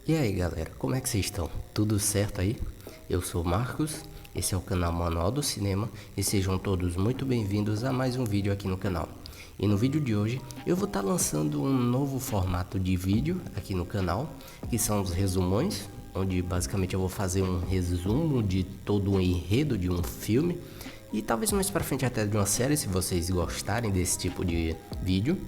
E aí galera, como é que vocês estão? Tudo certo aí? Eu sou o Marcos, esse é o canal Manual do Cinema e sejam todos muito bem-vindos a mais um vídeo aqui no canal. E no vídeo de hoje eu vou estar lançando um novo formato de vídeo aqui no canal, que são os resumões, onde basicamente eu vou fazer um resumo de todo o enredo de um filme e talvez mais pra frente até de uma série, se vocês gostarem desse tipo de vídeo.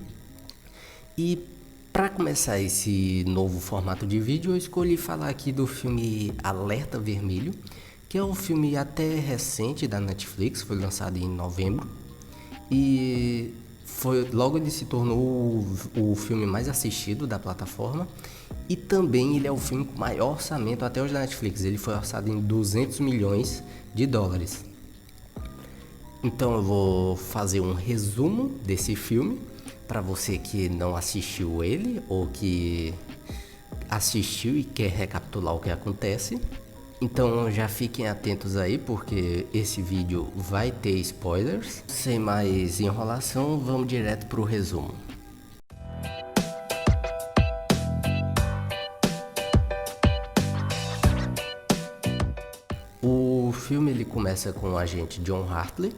E para começar esse novo formato de vídeo, eu escolhi falar aqui do filme Alerta Vermelho, que é um filme até recente da Netflix, foi lançado em novembro. E logo ele se tornou o filme mais assistido da plataforma. E também ele é o filme com maior orçamento até hoje da Netflix. Ele foi orçado em 200 milhões de dólares. Então eu vou fazer um resumo desse filme para você que não assistiu ele ou que assistiu e quer recapitular o que acontece. Então já fiquem atentos aí porque esse vídeo vai ter spoilers. Sem mais enrolação, vamos direto pro resumo. O filme ele começa com o agente John Hartley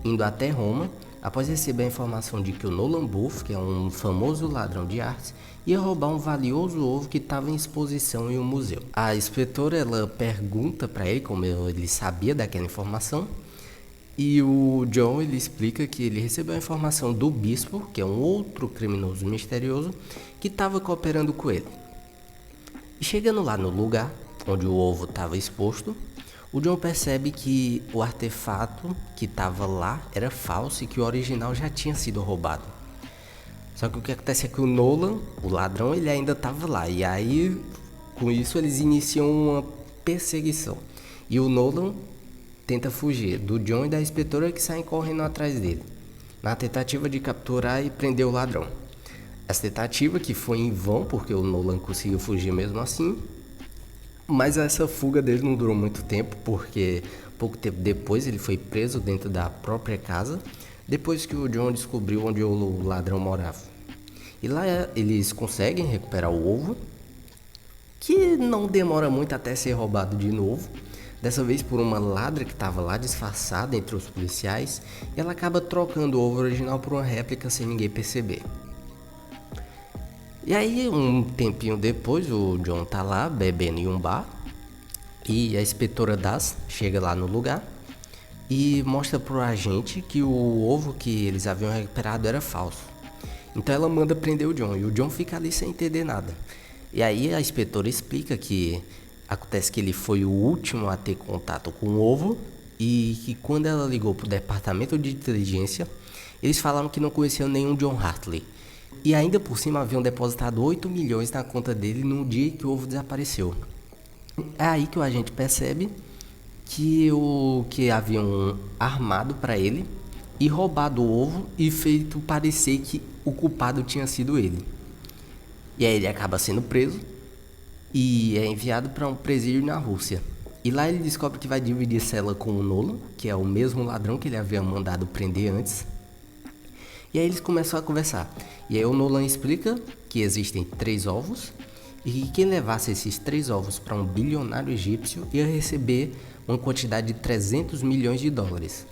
indo até Roma após receber a informação de que o Nolan Bushnell, que é um famoso ladrão de artes, ia roubar um valioso ovo que estava em exposição em um museu. A inspetora ela pergunta para ele como ele sabia daquela informação e o John ele explica que ele recebeu a informação do bispo, que é um outro criminoso misterioso, que estava cooperando com ele. E chegando lá no lugar onde o ovo estava exposto, o John percebe que o artefato que estava lá era falso e que o original já tinha sido roubado. Só que o que acontece é que o Nolan, o ladrão, ele ainda estava lá. E aí, com isso, eles iniciam uma perseguição. E o Nolan tenta fugir do John e da inspetora que saem correndo atrás dele, na tentativa de capturar e prender o ladrão. Essa tentativa que foi em vão, porque o Nolan conseguiu fugir mesmo assim. Mas essa fuga dele não durou muito tempo, porque pouco tempo depois ele foi preso dentro da própria casa, depois que o John descobriu onde o ladrão morava. E lá eles conseguem recuperar o ovo, que não demora muito até ser roubado de novo, dessa vez por uma ladra que estava lá disfarçada entre os policiais, e ela acaba trocando o ovo original por uma réplica sem ninguém perceber. E aí, um tempinho depois, o John tá lá bebendo em um bar e a inspetora Das chega lá no lugar e mostra pro agente que o ovo que eles haviam recuperado era falso. Então ela manda prender o John e o John fica ali sem entender nada. E aí a inspetora explica que acontece que ele foi o último a ter contato com o ovo e que quando ela ligou pro departamento de inteligência, eles falaram que não conheciam nenhum John Hartley. E ainda por cima haviam depositado 8 milhões na conta dele no dia que o ovo desapareceu. É aí que o agente percebe que haviam armado para ele e roubado o ovo e feito parecer que o culpado tinha sido ele. E aí ele acaba sendo preso e é enviado para um presídio na Rússia. E lá ele descobre que vai dividir cela com o Nolan, que é o mesmo ladrão que ele havia mandado prender antes. E aí eles começam a conversar. E aí o Nolan explica que existem 3 ovos e que quem levasse esses 3 ovos para um bilionário egípcio ia receber uma quantidade de 300 milhões de dólares.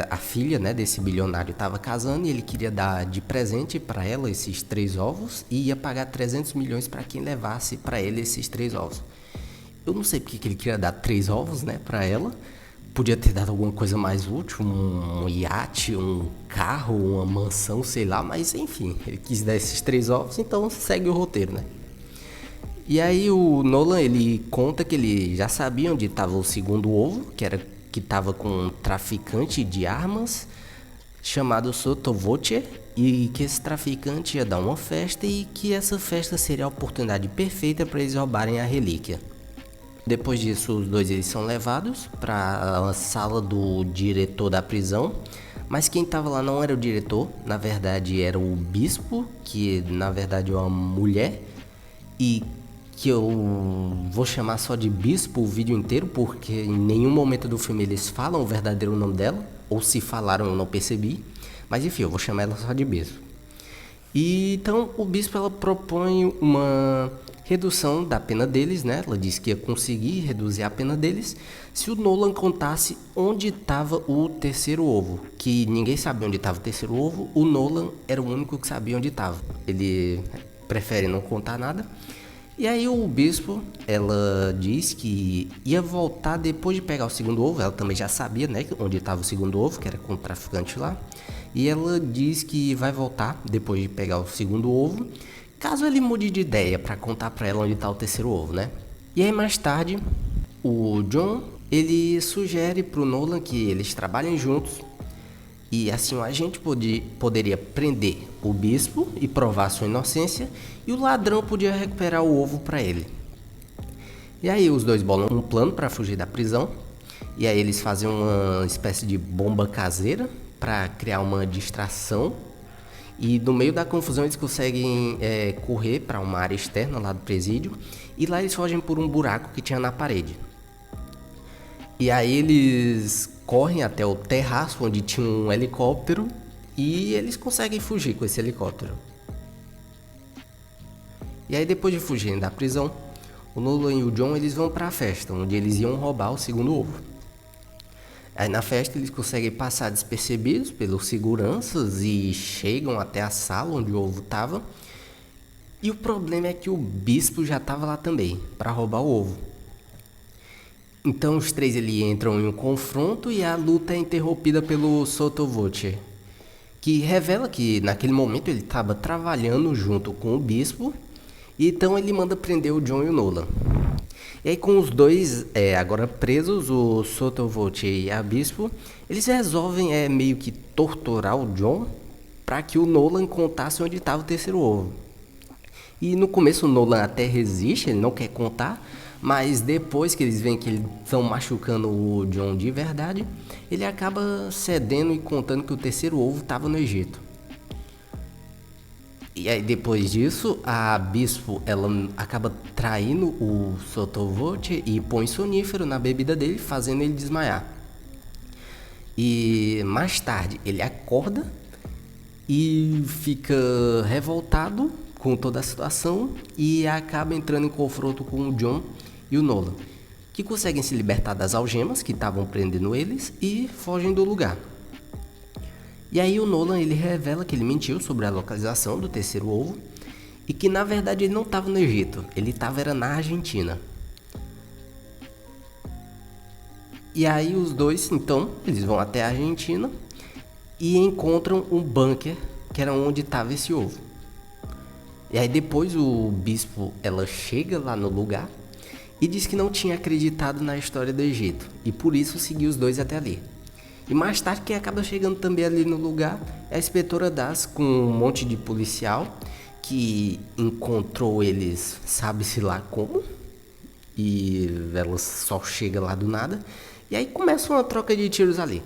A filha desse bilionário estava casando e ele queria dar de presente para ela esses 3 ovos e ia pagar 300 milhões para quem levasse para ele esses 3 ovos. Eu não sei porque que ele queria dar 3 ovos para ela. Podia ter dado alguma coisa mais útil, um iate, um carro, uma mansão, sei lá, mas enfim, ele quis dar esses 3 ovos, então segue o roteiro, E aí o Nolan, ele conta que ele já sabia onde estava o segundo ovo, que estava com um traficante de armas chamado Sotovoce, e que esse traficante ia dar uma festa e que essa festa seria a oportunidade perfeita para eles roubarem a relíquia. Depois disso, os dois eles são levados para a sala do diretor da prisão, mas quem estava lá não era o diretor, na verdade era o bispo, que na verdade é uma mulher, e que eu vou chamar só de bispo o vídeo inteiro, porque em nenhum momento do filme eles falam o verdadeiro nome dela, ou se falaram eu não percebi, mas enfim, eu vou chamar ela só de bispo. E então o bispo ela propõe uma redução da pena deles, né? Ela disse que ia conseguir reduzir a pena deles se o Nolan contasse onde estava o terceiro ovo. Que ninguém sabia onde estava o terceiro ovo, o Nolan era o único que sabia onde estava. Ele prefere não contar nada. E aí o bispo, ela diz que ia voltar depois de pegar o segundo ovo. Ela também já sabia, né, onde estava o segundo ovo, que era com o traficante lá. E ela diz que vai voltar depois de pegar o segundo ovo, caso ele mude de ideia, para contar para ela onde está o terceiro ovo, né? E aí mais tarde, o John, ele sugere pro Nolan que eles trabalhem juntos e assim o agente poderia prender o bispo e provar sua inocência, e o ladrão podia recuperar o ovo para ele. E aí os dois bolam um plano para fugir da prisão, e aí eles fazem uma espécie de bomba caseira para criar uma distração, e no meio da confusão eles conseguem correr para uma área externa lá do presídio, e lá eles fogem por um buraco que tinha na parede. E aí eles correm até o terraço onde tinha um helicóptero, e eles conseguem fugir com esse helicóptero. E aí depois de fugirem da prisão, o Nolan e o John eles vão para a festa onde eles iam roubar o segundo ovo. Aí na festa eles conseguem passar despercebidos pelos seguranças e chegam até a sala onde o ovo estava. E o problema é que o bispo já estava lá também, para roubar o ovo. Então os três entram em um confronto e a luta é interrompida pelo Sotto Voce, que revela que naquele momento ele estava trabalhando junto com o bispo, e então ele manda prender o John e o Nolan. E aí com os dois agora presos, o Sotto Voce e a bispo, eles resolvem meio que torturar o John para que o Nolan contasse onde estava o terceiro ovo. E no começo o Nolan até resiste, ele não quer contar, mas depois que eles veem que eles estão machucando o John de verdade, ele acaba cedendo e contando que o terceiro ovo estava no Egito. E aí depois disso, a bispo ela acaba traindo o Sotto Voce e põe sonífero na bebida dele, fazendo ele desmaiar. E mais tarde ele acorda e fica revoltado com toda a situação e acaba entrando em confronto com o John e o Nolan, que conseguem se libertar das algemas que estavam prendendo eles e fogem do lugar. E aí o Nolan ele revela que ele mentiu sobre a localização do terceiro ovo e que na verdade ele não estava no Egito, ele estava na Argentina. E aí os dois então eles vão até a Argentina e encontram um bunker que era onde estava esse ovo. E aí depois o bispo ela chega lá no lugar e diz que não tinha acreditado na história do Egito e por isso seguiu os dois até ali. E mais tarde quem acaba chegando também ali no lugar é a inspetora Das com um monte de policial que encontrou eles, sabe-se lá como, e ela só chega lá do nada. E aí começa uma troca de tiros ali.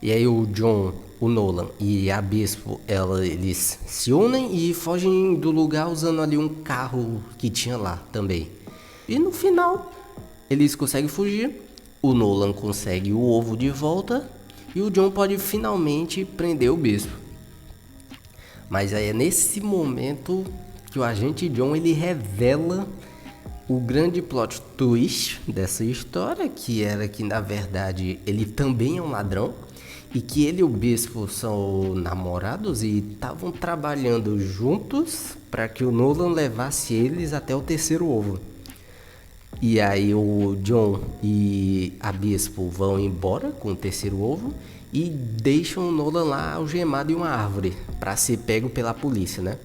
E aí o John, o Nolan e a bispo, eles se unem e fogem do lugar usando ali um carro que tinha lá também. E no final eles conseguem fugir. O Nolan consegue o ovo de volta e o John pode finalmente prender o bispo. Mas aí é nesse momento que o agente John ele revela o grande plot twist dessa história, que era que na verdade ele também é um ladrão e que ele e o bispo são namorados e estavam trabalhando juntos para que o Nolan levasse eles até o terceiro ovo. E aí o John e a bispo vão embora com o terceiro ovo e deixam o Nolan lá algemado em uma árvore para ser pego pela polícia, né?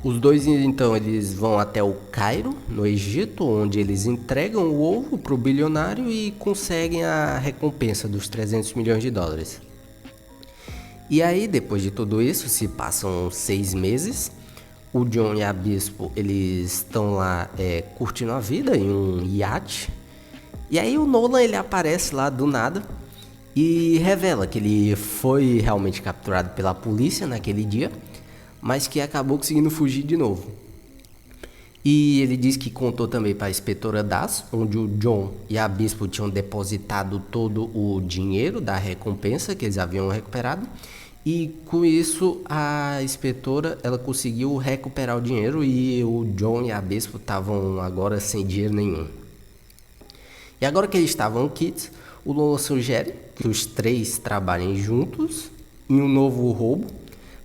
Os dois então eles vão até o Cairo, no Egito, onde eles entregam o ovo pro bilionário e conseguem a recompensa dos 300 milhões de dólares. E aí depois de tudo isso se passam 6 meses. O John e a bispo, eles estão lá curtindo a vida em um iate. E aí o Nolan, ele aparece lá do nada e revela que ele foi realmente capturado pela polícia naquele dia, mas que acabou conseguindo fugir de novo. E ele diz que contou também para a inspetora Das, onde o John e a bispo tinham depositado todo o dinheiro da recompensa que eles haviam recuperado, E com isso a inspetora ela conseguiu recuperar o dinheiro e o John e a Bispo estavam agora sem dinheiro nenhum. E agora que eles estavam quites, o Nolan sugere que os três trabalhem juntos em um novo roubo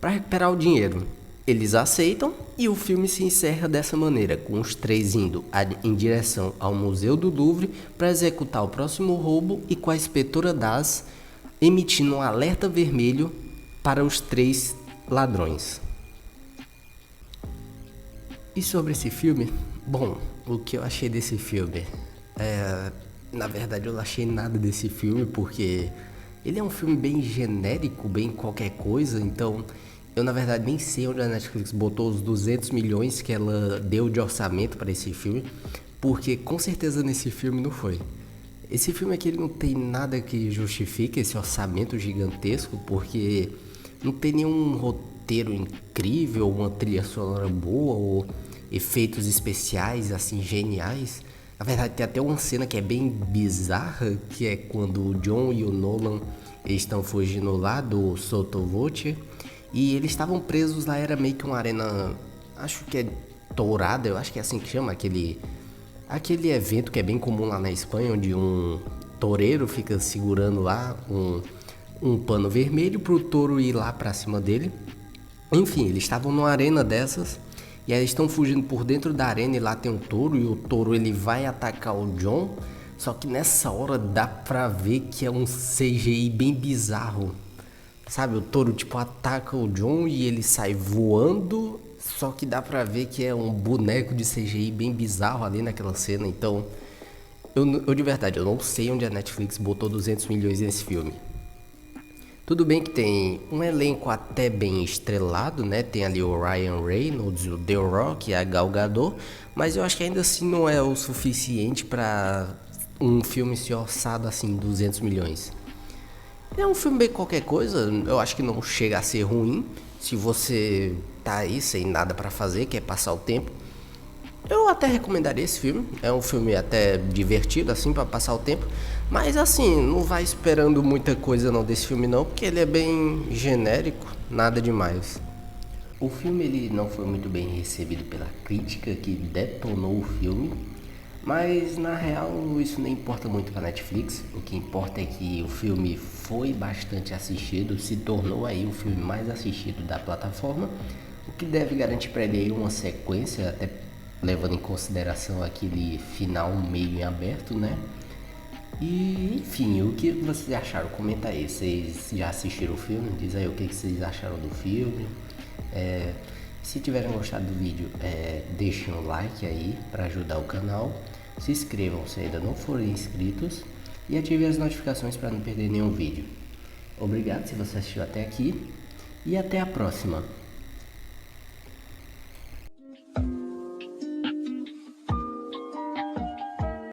para recuperar o dinheiro. Eles aceitam e o filme se encerra dessa maneira, com os três indo em direção ao Museu do Louvre para executar o próximo roubo e com a inspetora Das emitindo um alerta vermelho para os três ladrões. E sobre esse filme? Bom, o que eu achei desse filme? Na verdade eu não achei nada desse filme porque ele é um filme bem genérico, bem qualquer coisa, então eu na verdade nem sei onde a Netflix botou os 200 milhões que ela deu de orçamento para esse filme, porque com certeza nesse filme não foi. Esse filme aqui ele não tem nada que justifique esse orçamento gigantesco, porque não tem nenhum roteiro incrível, uma trilha sonora boa ou efeitos especiais assim geniais. Na verdade tem até uma cena que é bem bizarra, que é quando o John e o Nolan estão fugindo lá do Sotavoce e eles estavam presos lá, era meio que uma arena, acho que é tourada, eu acho que é assim que chama, aquele evento que é bem comum lá na Espanha, onde um toureiro fica segurando lá um pano vermelho pro touro ir lá pra cima dele. Enfim, eles estavam numa arena dessas e aí eles estão fugindo por dentro da arena e lá tem um touro e o touro ele vai atacar o John, só que nessa hora dá pra ver que é um CGI bem bizarro. Sabe, o touro tipo ataca o John e ele sai voando, só que dá pra ver que é um boneco de CGI bem bizarro ali naquela cena. Então, eu de verdade, eu não sei onde a Netflix botou 200 milhões nesse filme. Tudo bem que tem um elenco até bem estrelado, né? Tem ali o Ryan Reynolds, o The Rock e a Gal Gadot, mas eu acho que ainda assim não é o suficiente pra um filme ser orçado assim 200 milhões. É um filme bem qualquer coisa, eu acho que não chega a ser ruim. Se você tá aí sem nada pra fazer, quer passar o tempo, eu até recomendaria esse filme. É um filme até divertido assim pra passar o tempo, mas assim, não vai esperando muita coisa não desse filme não, porque ele é bem genérico, nada demais. O filme ele não foi muito bem recebido pela crítica que detonou o filme, mas na real isso nem importa muito para Netflix. O que importa é que o filme foi bastante assistido, se tornou aí o filme mais assistido da plataforma, o que deve garantir para ele aí uma sequência, até levando em consideração aquele final meio em aberto, né? E enfim, o que vocês acharam? Comenta aí, vocês já assistiram o filme? Diz aí o que vocês acharam do filme. Se tiverem gostado do vídeo, deixem um like aí para ajudar o canal. Se inscrevam se ainda não forem inscritos e ativem as notificações para não perder nenhum vídeo. Obrigado se você assistiu até aqui e até a próxima.